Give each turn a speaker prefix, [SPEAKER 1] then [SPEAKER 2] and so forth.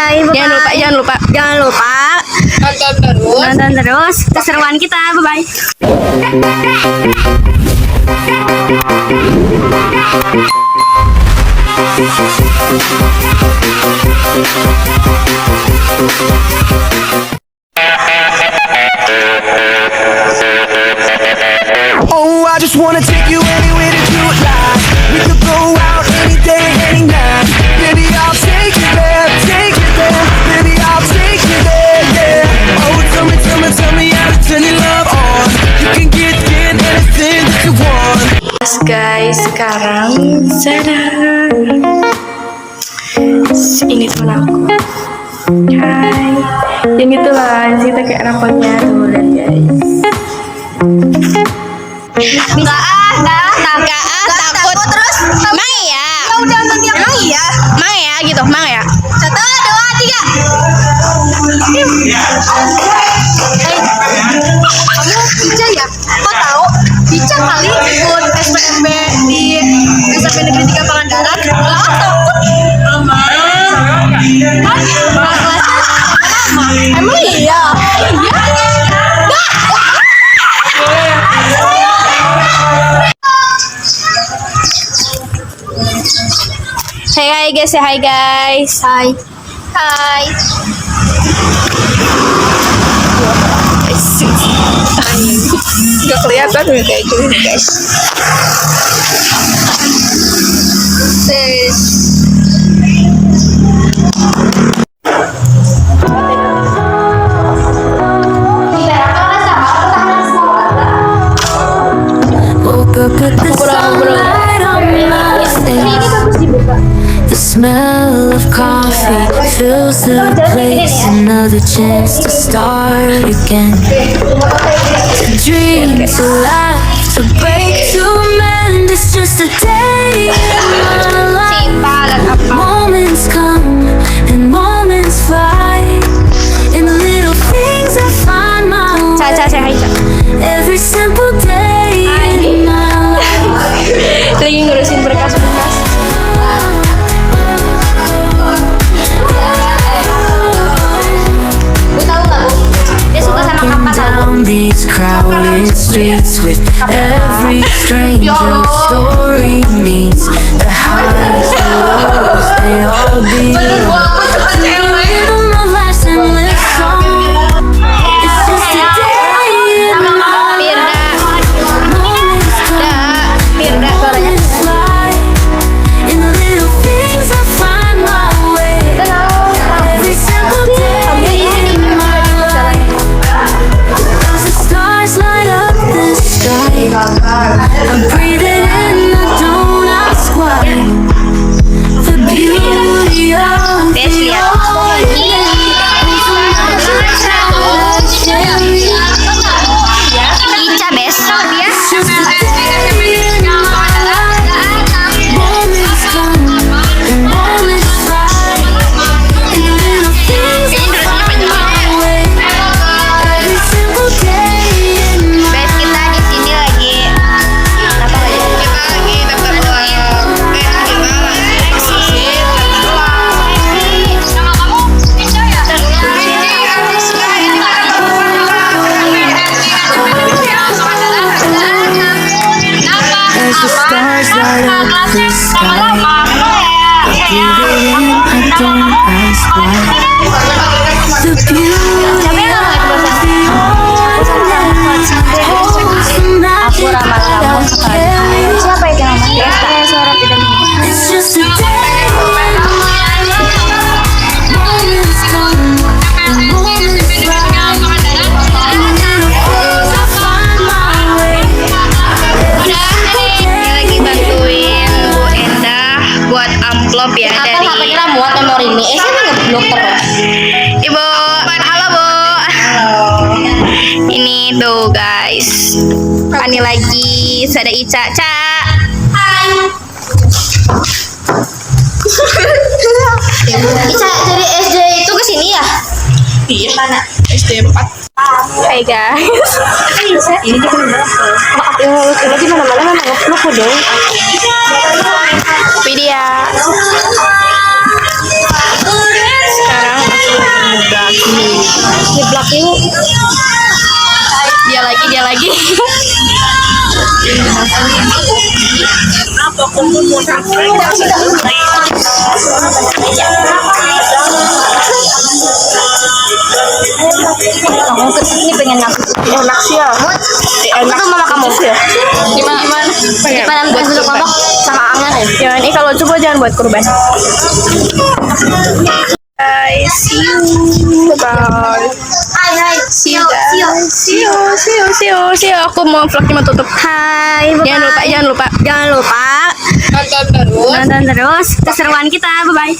[SPEAKER 1] Bye.
[SPEAKER 2] Jangan lupa.
[SPEAKER 1] Nonton terus keseruan kita. Bye.
[SPEAKER 3] Oh, I just wanna take you anywhere that you would like. We could go out any day, any night. Baby, I'll take you there, Baby, I'll take you there, yeah. Oh, tell me how to turn your love on. You can get anything that you want.
[SPEAKER 2] Guys, sekarang ini temen aku. Hai. Yang gitulah, kita kayak rapotnya tuh, lihat guys.
[SPEAKER 4] Takut terus Mang ya. Udah Mang ya gitu, Mang ya. 1, 2, 3. Kamu Ica ya? Kok tahu? Ica kali ikut SPMB di SMP Negeri 3 Pangandaran. Takut. Emang iya?
[SPEAKER 2] Hai guys, say hi guys.
[SPEAKER 4] Hai.
[SPEAKER 2] Gak kelihatan nih kayak gini guys.
[SPEAKER 5] The smell of coffee fills the place. Another chance to start again. To dream, to laugh, to break, to mend. It's just a day in my life. Moments come and moments fly. In the little things I find my way. Every simple day in my life.
[SPEAKER 2] Lagi ngurusin berkas-berkas.
[SPEAKER 5] Down these crowded streets with every stranger story meets the highs, the lows, they all belong. Rhythm of life's endless song. It's just a day in my life. Moments come, moments fly. In the little things I find my way. Every simple day in my life. The stars light up the sky. I'm breathing in, I don't ask why. The beauty of the ordinary.
[SPEAKER 4] Ica besok ya.
[SPEAKER 5] Moments come and moments fly. In the little things I find my way. Every simple day in my
[SPEAKER 4] Guys, kita di sini lagi apa lagi? Kita lagi daftar ulang. Nama kamu Ica ya?
[SPEAKER 5] as the stars light up the sky. Breathing in, I don't ask why. The beauty of the ordinary holds the magic that I carry.
[SPEAKER 1] Siapa itu namanya? Kayak suara tidak.
[SPEAKER 5] It's just a day when moments come and moments fly. In the little things I find my way.
[SPEAKER 4] Ini lagi bantuin Bu Endah buat amplop ya dari
[SPEAKER 1] HP-nya muat memori ini. Saya ngeblok terus.
[SPEAKER 4] Ibu. Halo Bu. Ini tuh guys. Ani lagi, ada Ica.
[SPEAKER 1] Ica dari SD itu ke sini ya?
[SPEAKER 2] Iya.
[SPEAKER 1] Mana?
[SPEAKER 2] SD 4. Hai guys.
[SPEAKER 1] Ini kita udah di mana-mana memang ngeblok dong.
[SPEAKER 2] Video. Sekarang
[SPEAKER 1] Kamu kesini pengen ngasih
[SPEAKER 2] Enak sih ya.
[SPEAKER 1] enak tuh mama kamu
[SPEAKER 2] ya.
[SPEAKER 1] gimana
[SPEAKER 2] Pengen
[SPEAKER 1] gimana
[SPEAKER 2] buat
[SPEAKER 1] dulu
[SPEAKER 2] kurban.
[SPEAKER 1] ngomong sama Angan ya
[SPEAKER 2] Jangan ini kalau coba jangan buat kurban. Guys, see you. Bye.
[SPEAKER 1] hai
[SPEAKER 2] See you guys. See you. Aku mau vlognya mau tutup.
[SPEAKER 1] hai
[SPEAKER 2] Jangan lupa.
[SPEAKER 1] jangan lupa nonton terus keseruan kita bye bye